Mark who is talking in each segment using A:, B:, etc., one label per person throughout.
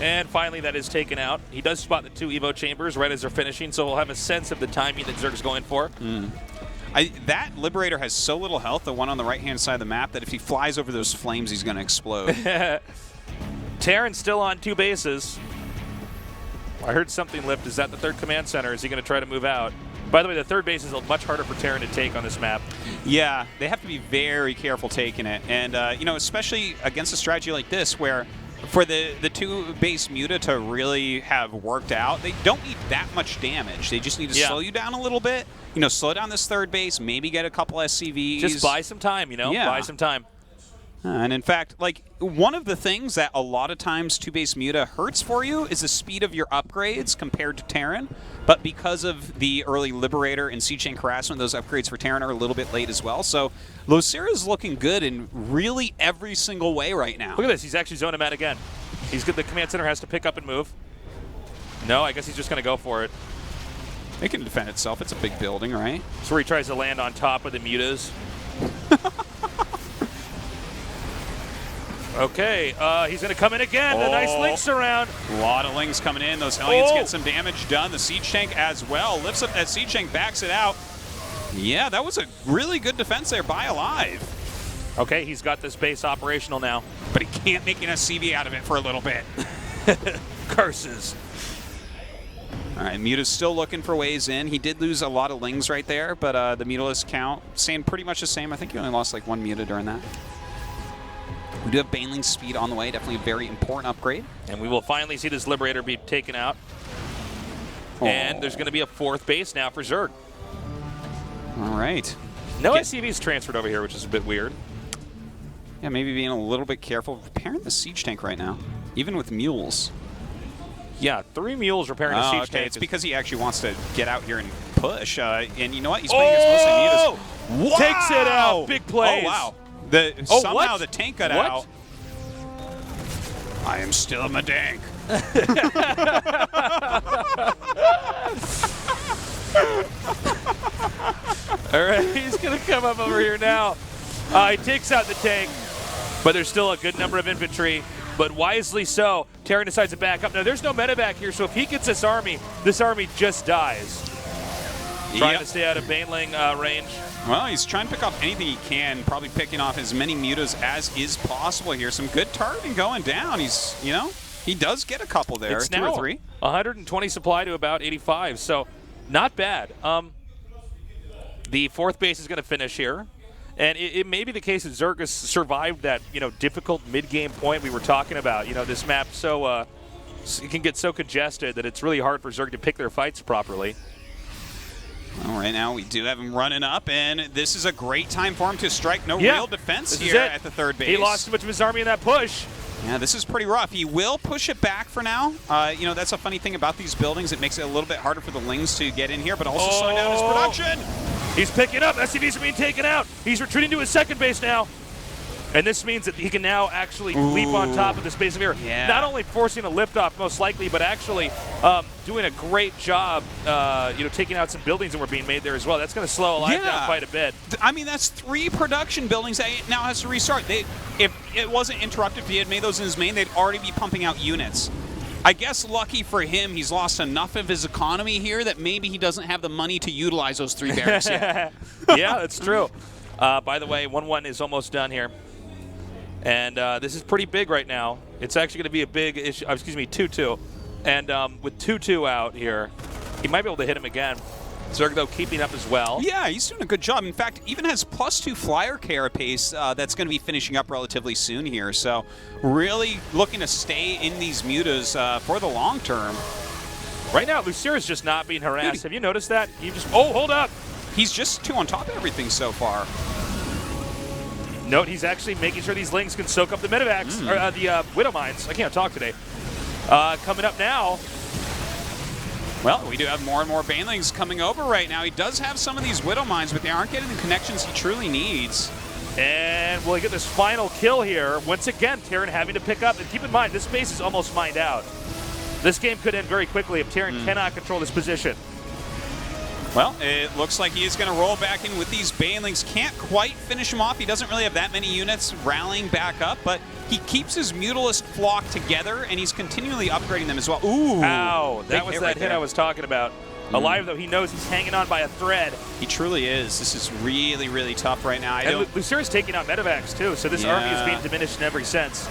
A: And finally, that is taken out. He does spot the 2 Evo chambers right as they're finishing, so we'll have a sense of the timing that Zerg's going for.
B: That Liberator has so little health, the one on the right-hand side of the map, that if he flies over those flames, he's going to explode.
A: Terran's still on 2 bases. I heard something lift. Is that the 3rd command center? Is he going to try to move out? By the way, the 3rd base is much harder for Terran to take on this map.
B: Yeah, they have to be very careful taking it. And, you know, especially against a strategy like this where for the 2 base Muta to really have worked out, they don't need that much damage. They just need to slow you down a little bit. You know, slow down this 3rd base, maybe get a couple SCVs.
A: Just buy some time, you know?
B: Yeah.
A: Buy some time.
B: And in fact, like, one of the things that a lot of times 2 base Muta hurts for you is the speed of your upgrades compared to Terran. But because of the early Liberator and Siege Tank Harassment, those upgrades for Terran are a little bit late as well. So Lucira's looking good in really every single way right now.
A: Look at this. He's actually zoning him out again. He's good. The command center has to pick up and move. No, I guess he's just going to go for it.
B: It can defend itself. It's a big building, right?
A: That's where he tries to land on top of the mutas. Okay, he's going to come in again. The nice links around.
B: A lot of links coming in. Those Hellions get some damage done. The Siege Tank as well. Lifts up that Siege Tank, backs it out. Yeah, that was a really good defense there by Alive.
A: Okay, he's got this base operational now.
B: But he can't make an SCV out of it for a little bit.
A: Curses.
B: All right, Muta's still looking for ways in. He did lose a lot of lings right there, but the Mutalist count staying pretty much the same. I think he only lost like 1 Muta during that. We do have Baneling speed on the way, definitely a very important upgrade.
A: And we will finally see this Liberator be taken out. And there's going to be a 4th base now for Zerg.
B: All right.
A: No SCVs transferred over here, which is a bit weird.
B: Yeah, maybe being a little bit careful repairing the Siege Tank right now, even with mules.
A: Yeah, 3 mules repairing the Siege Tank.
B: It's because he actually wants to get out here and push. And you know what? He's playing against mostly Mutas.
A: Wow! Takes it out. Big plays.
B: Oh, wow. Somehow the tank got out. I am still a Madank.
A: All right, he's going to come up over here now. He takes out the tank, but there's still a good number of infantry. But wisely so, Terran decides to back up. Now, there's no medevac here, so if he gets this army just dies. Trying to stay out of Baneling range.
B: Well, he's trying to pick off anything he can, probably picking off as many Mutas as is possible here. Some good targeting going down. He's, you know, he does get a couple there,
A: it's
B: 2 or 3.
A: 120 supply to about 85, so not bad. The 4th base is going to finish here. And it may be the case that Zerg has survived that, you know, difficult mid-game point we were talking about. You know, this map it can get so congested that it's really hard for Zerg to pick their fights properly.
B: Well, right now we do have him running up, and this is a great time for him to strike. No real defense here at the 3rd base.
A: He lost too much of his army in that push.
B: Yeah, this is pretty rough. He will push it back for now. You know, that's a funny thing about these buildings. It makes it a little bit harder for the Lings to get in here, but also slowing down his production.
A: He's picking up. SCVs are being taken out. He's retreating to his 2nd base now. And this means that he can now actually leap on top of this base of air.
B: Yeah.
A: Not only forcing a liftoff, most likely, but actually doing a great job, you know, taking out some buildings that were being made there as well. That's going to slow Alive down quite a bit.
B: I mean, that's 3 production buildings that it now has to restart. If it wasn't interrupted, if he had made those in his main, they'd already be pumping out units. I guess lucky for him, he's lost enough of his economy here that maybe he doesn't have the money to utilize those 3 barracks yet.
A: Yeah, that's true. By the way, 1-1 is almost done here. And this is pretty big right now. It's actually going to be a big issue. Excuse me, 2-2. And with 2-2 out here, he might be able to hit him again. Zerg, though, keeping up as well.
B: Yeah, he's doing a good job. In fact, even has +2 flyer carapace that's going to be finishing up relatively soon here. So really looking to stay in these mutas for the long term.
A: Right now, Lucira's just not being harassed. Have you noticed that? You just hold up.
B: He's just 2 on top of everything so far.
A: Note, he's actually making sure these Lings can soak up the medevacs, or the Widow Mines. I can't talk today. Coming up now.
B: Well, we do have more and more Banelings coming over right now. He does have some of these Widow Mines, but they aren't getting the connections he truly needs.
A: And we'll get this final kill here. Once again, Terran having to pick up. And keep in mind, this base is almost mined out. This game could end very quickly if Terran cannot control this position.
B: Well, it looks like he is going to roll back in with these Banelings. Can't quite finish him off. He doesn't really have that many units rallying back up, but he keeps his Mutalist flock together, and he's continually upgrading them as well. Ooh.
A: Ow. That was that
B: right
A: hit
B: there.
A: I was talking about. Alive, though, he knows he's hanging on by a thread.
B: He truly is. This is really, really tough right now.
A: And Lucera's taking out Medivacs, too, so this army is being diminished in every sense.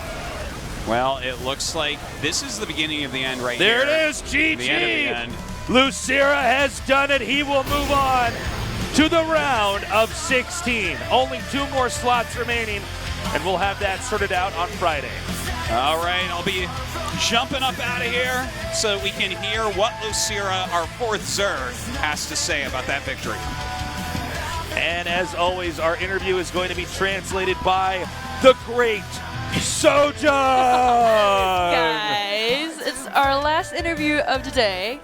B: Well, it looks like this is the beginning of the end right
A: there
B: here.
A: There it is, GG!
B: The end of the end.
A: Lucera has done it. He will move on to the round of 16. Only 2 more slots remaining, and we'll have that sorted out on Friday.
B: All right, I'll be jumping up out of here so we can hear what Lucera, our 4th Zerg, has to say about that victory.
A: And as always, our interview is going to be translated by the great Sojung!
C: Guys, it's our last interview of today.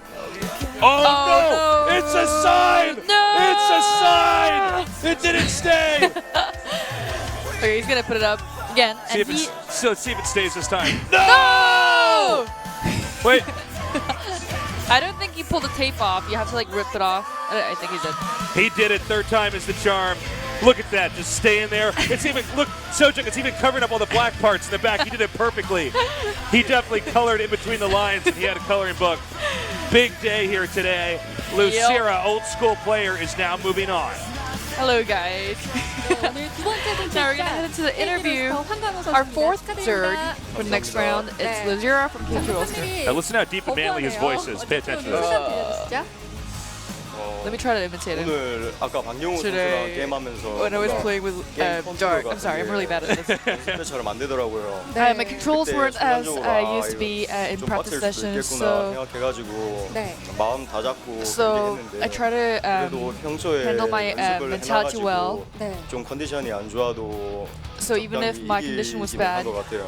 A: Oh, no! It's a sign!
C: No!
A: It's a sign! It didn't stay!
C: Okay, he's gonna put it up again.
A: See
C: and
A: let's see if it stays this time.
C: No!
A: Wait.
C: I don't think he pulled the tape off. You have to like rip it off. I think he did.
A: He did it. 3rd time is the charm. Look at that, just staying there. It's even, look, Sojung, it's even covering up all the black parts in the back. He did it perfectly. He definitely colored in between the lines, and he had a coloring book. Big day here today. Lucera, old school player, is now moving on.
C: Hello, guys. Now we're gonna head into the interview. Our 4th Zerg for the next round. It's Lucera from K2
A: Now listen how deep and manly his voice is. Pay attention to this.
C: Let me try to imitate him.
D: 오늘 아까 박용우 선수랑
C: Today,
D: 게임하면서
C: when I was playing with Dark, I'm sorry, I'm really bad at this.
D: 연습처럼 안 되더라고요.
C: My controls weren't as I used to be in
D: 좀
C: practice
D: 빡셀 수도
C: sessions,
D: 있겠구나 생각해가지고 마음 다 잡고
C: so
D: 했는데
C: I try to
D: 그래도 평소에
C: handle my
D: 연습을
C: mentality
D: 해놔가지고
C: well.
D: 좀 컨디션이 안 좋아도
C: So even if my condition was
D: 이기긴
C: bad,
D: 한 것 같아요.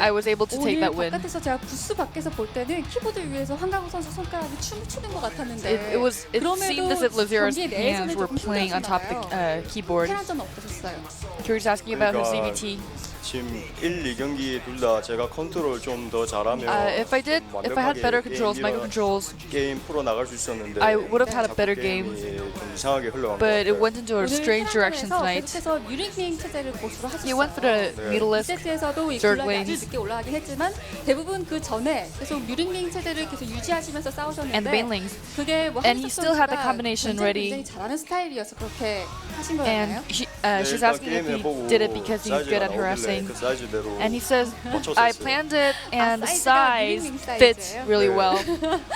C: I was able to take
E: 오늘
C: that win.
E: 바깥에서 제가 부스 밖에서 볼 때는 키보드 위에서 한강호 선수 손가락이 춤을 추는 것 같았는데
C: It seemed as if Lucera's hands were playing on top of the keyboard.
E: 테란전 어떠셨어요?
C: Curious asking about his
D: 그러니까
C: CVT.
D: 지금 1, 2경기 둘 다 제가 컨트롤 좀 더 잘하면
C: If I had better controls, micro controls,
D: 게임 풀어 나갈 수 있었는데
C: I would have had a better
D: 자꾸
C: game.
D: 게임이 좀 이상하게 흘러간 것
C: But it
D: 같아요.
C: went into a strange direction tonight.
E: 계속해서 뮤링 체제를 고수를 하셨어요.
C: He went for the Mutalist.
E: 2세트에서도 이
C: Zerg
E: 블락이 아주
C: lanes.
E: 늦게 올라가긴 했지만 대부분 그 전에 계속 뮤링 체제를 계속 유지하시면서 싸우셨는데
C: And the Banelings.
E: 그게 뭐
C: And he
E: 한석
C: still had the
E: 선수가
C: combination
E: 굉장히
C: ready.
E: 잘하는 스타일이어서 그렇게 하신
C: And
E: 거였나요?
C: she's
D: 일단
C: asking if he
D: 게임해보고
C: did it because he's good
D: 사이즈가
C: at harassing.
D: 나오길래 그 사이즈대로
C: And he says,
D: 맞춰서
C: I
D: 했어요.
C: planned it and the
E: 사이즈가
C: size
E: 뮤링
C: fits
E: 사이즈예요?
C: really well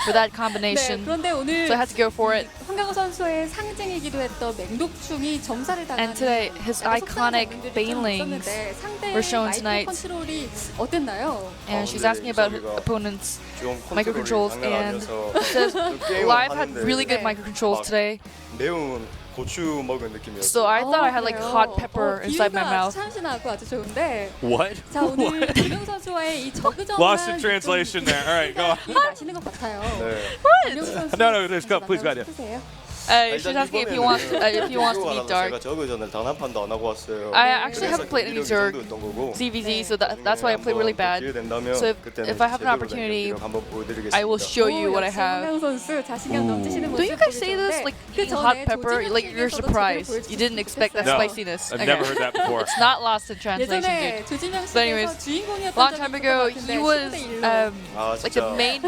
C: for that
E: 네,
C: combination.
E: 그런데 오늘
C: So I had to go for it.
E: 황강호 선수의 상징이기도 했던 맹독충이 점사를 당하는
C: And today, his
E: 약간
C: iconic
E: 속상한 장면들이 좀
C: Banelings
E: 있었는데 상대의
C: were shown
E: 마이크로
C: tonight.
E: 컨트롤이 어땠나요?
C: And she's
D: 근데
C: asking about
D: 저기가
C: opponents'
D: 좀
C: micro controls.
D: 컨트롤이 장난
C: And
D: 아니어서
C: he says,
D: 게임을
C: Live had
D: 하는데
C: really good
E: 네.
C: micro controls
D: 막
C: today.
D: 매운 고추 먹은 느낌이었어요.
C: So I thought I had like
E: 그래요?
C: hot pepper inside my mouth.
E: 참신하고 아주 좋은데
A: What?
E: 자 오늘 김용 선수와의 이 저그전만
A: Lost in translation there. All right, go on.
E: 아시는 것 같아요.
D: 네.
E: 김용 선수
A: No, there's go. Please go ahead.
E: 싶으세요?
C: She's asking if he wants to meet Dark.
D: 제가 저그전을 단 한 판도 안 하고 왔어요.
C: I actually
D: 그래서
C: haven't played any
D: 경기력이
C: Zerg
D: 정도였던 거고.
C: CVZ, so that's why I played really bad.
D: 기회 된다면
C: So
D: 그때는
C: if I have an
D: 제대로 된
C: opportunity,
D: 경기력 한번 보여드리겠습니다.
C: I will show you what I
E: 역시
C: have.
E: 황강호 선수 자신감 넘치시는
C: Don't
E: 모습
C: you guys say this
E: 보여줬는데
C: like
E: 그
C: eating hot
E: 전에
C: pepper?
E: 조지명
C: Like you're
E: 팀에서도
C: surprised.
E: 제대로
C: You didn't expect that
A: No,
C: spiciness.
A: I've never heard that before.
C: It's not lost in translation,
E: 예전에
C: dude.
E: 조지명
C: But anyways,
E: 씨에서 주인공이었던
C: Long
E: 적이
C: time
E: 있었던
C: ago,
E: 것 같은데
C: he was
E: 15대 1로.
C: like the main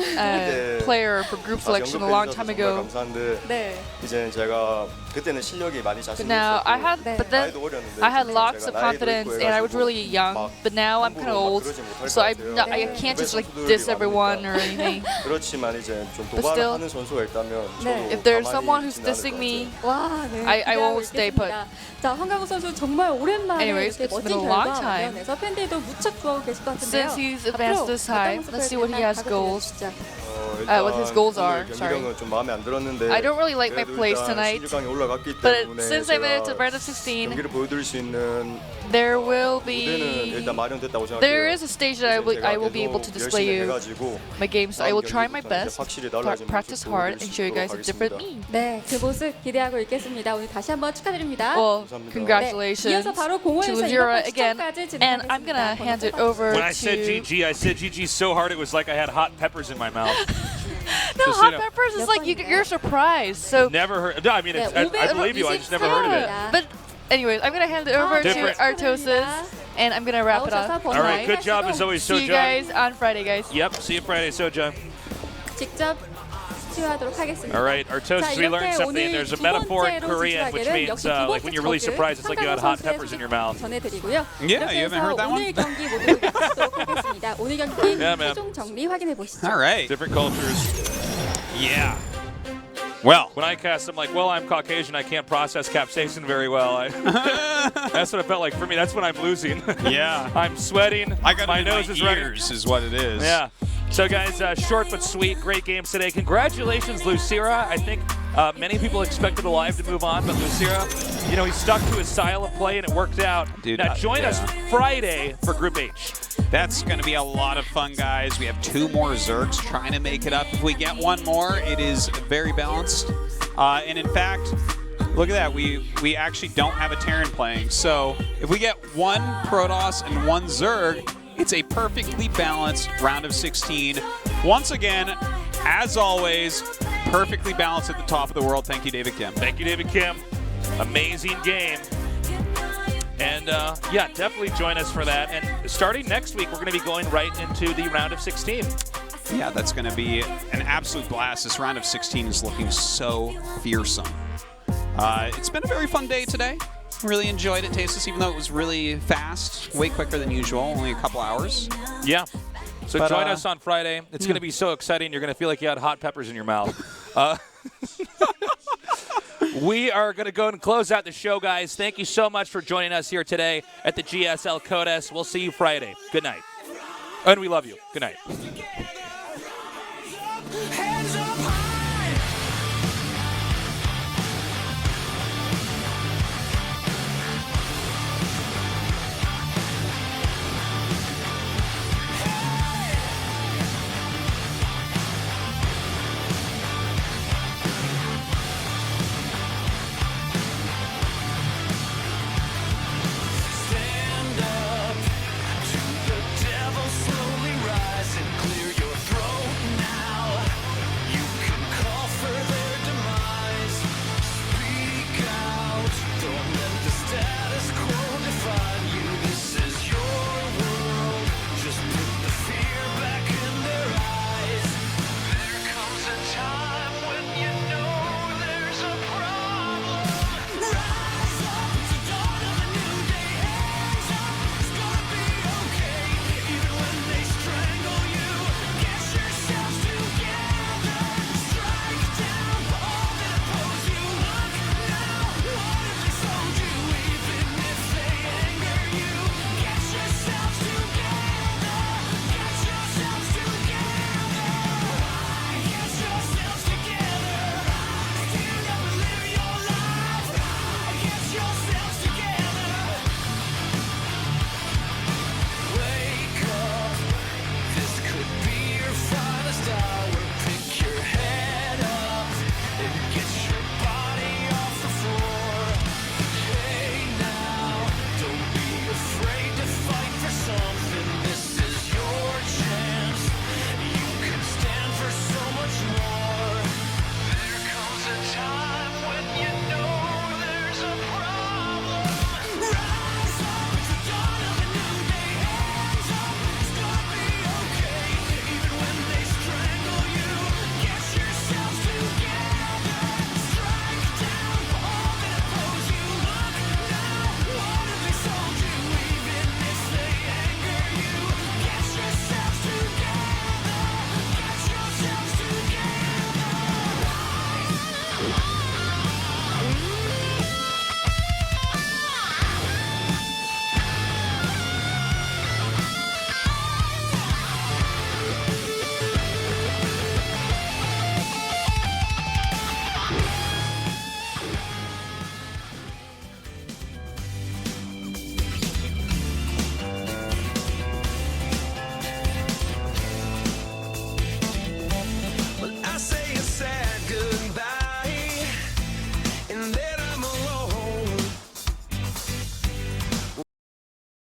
C: player for group selection a long time ago.
D: 감사한데
E: 네.
D: 이제는 제가 그때는 실력이 많이
C: But
D: 자신
C: now I
D: 있었고
C: had, but then
D: 나이도 어렸는데
C: I had
D: 제가
C: lots of
D: 나이도
C: confidence
D: 있고
C: and I was
D: 해가지고
C: really young.
D: 막
C: But now I'm kind of
D: 함부로 막
C: old,
D: 그러지 못할
C: so
D: 것
C: I
D: 같아요.
C: I can't just like
D: 선수들이
C: diss everyone
D: 많으니까.
C: or anything.
D: 그렇지만 이제 좀
C: But still,
D: 도발하는 선수가 있다면
E: 네.
D: 저도
C: If there's
D: 가만히
C: someone who's
D: 있지는 않을
C: dissing
D: 것
C: me,
D: 같아요.
E: 와, 네.
C: I won't
E: 기대하고
C: stay put.
E: 있겠습니다. 자, 황강호 선수 정말 오랜만에
C: Anyways,
E: 이렇게
C: it's
E: 멋진
C: been a long
E: 결과
C: time.
E: 만면에서 팬들도 무척 좋아하고 계실 것 같은데요.
C: Since he's advanced this high, let's see what he has goals.
D: 일단
C: what his goals
D: 오늘
C: are, sorry.
D: 경기력은 좀 마음에 안 들었는데
C: I don't really like my
D: 그래도
C: plays
D: 일단
C: tonight.
D: 16강에 올라갔기
C: But
D: 때문에
C: since I made it to
D: 제가
C: round of 16,
D: 경기를 보여드릴 수 있는
C: there will
D: 무대는
C: be
D: 일단 마련됐다고 생각해요.
C: there is a stage that I will be able to
D: 계속
C: display
D: 열심히
C: you
D: 해가지고
C: my games. I will try my
D: 경기부터는
C: best,
D: 이제 확실히 달라진
C: practice
D: 모습
C: hard, and show you
D: 보여드릴
C: guys
D: 수
C: a different
D: 있도록
C: me.
E: 네, 그 모습 기대하고 있겠습니다. 오늘 다시 한번 축하드립니다.
C: Well,
D: 감사합니다.
C: congratulations
E: 네, 이어서 바로
C: to
E: 공호에서
C: Lucera
E: 이번
C: again,
E: 시점까지
C: and I'm gonna hand it over
A: When I said
C: to.
A: GG, I said GG so hard it was like I had hot peppers in my mouth.
C: No,
A: Just,
C: hot
A: you know.
C: peppers is
E: 몇
C: like
E: 번인가요?
C: you're surprised. So,
A: Never heard. No, I mean, it's, I believe you. I just never heard of it.
C: but anyways, I'm gonna hand it over to
A: Different.
C: Artosis, and I'm gonna wrap it up.
A: All right, good job as always,
C: See you
A: Soja.
C: guys on Friday, guys.
A: Yep, see you Friday, Soja.
E: 직접 수치하도록 하겠습니다.
A: All right, Artosis, we learned something. There's a metaphor in Korean which means like when you're really surprised, it's like you had hot peppers in your mouth.
E: 전해드리고요.
B: Yeah, you haven't heard that one?
E: 오늘 경기 모두 마치도록 하겠습니다. 오늘 경기
A: Yeah, man.
E: 최종 정리 확인해 보시죠.
B: All right.
A: Different cultures.
B: Yeah. Well,
A: When I cast, I'm like, well, I'm Caucasian. I can't process capsaicin very well. That's what it felt like for me. That's when I'm losing.
B: yeah.
A: I'm sweating.
B: I got
A: my
B: it in
A: nose
B: my
A: is running.
B: ears is what it is.
A: Yeah. So, guys, short but sweet, great games today. Congratulations, Lucira. I think many people expected Alive to move on, but Lucira, you know, he stuck to his style of play, and it worked out.
B: Dude,
A: now, join us Friday for Group H.
B: That's going to be a lot of fun, guys. We have 2 more Zergs trying to make it up. If we get 1 more, it is very balanced. And in fact, look at that. We actually don't have a Terran playing. So if we get 1 Protoss and 1 Zerg, it's a perfectly balanced round of 16. Once again, as always, perfectly balanced at the top of the world. Thank you, David Kim.
A: Thank you, David Kim. Amazing game. And yeah, definitely join us for that. And starting next week, we're going to be going right into the round of 16.
B: Yeah, that's going to be an absolute blast. This round of 16 is looking so fearsome. It's been a very fun day today. Really enjoyed it, Tasteless, even though it was really fast, way quicker than usual, only a couple hours.
A: Yeah. So
B: But,
A: join us on Friday. It's going to be so exciting. You're going to feel like you had hot peppers in your mouth. We are going to go and close out the show, guys. Thank you so much for joining us here today at the GSL Codes. We'll see you Friday. Good night. And we love you. Good night.
F: Hands up.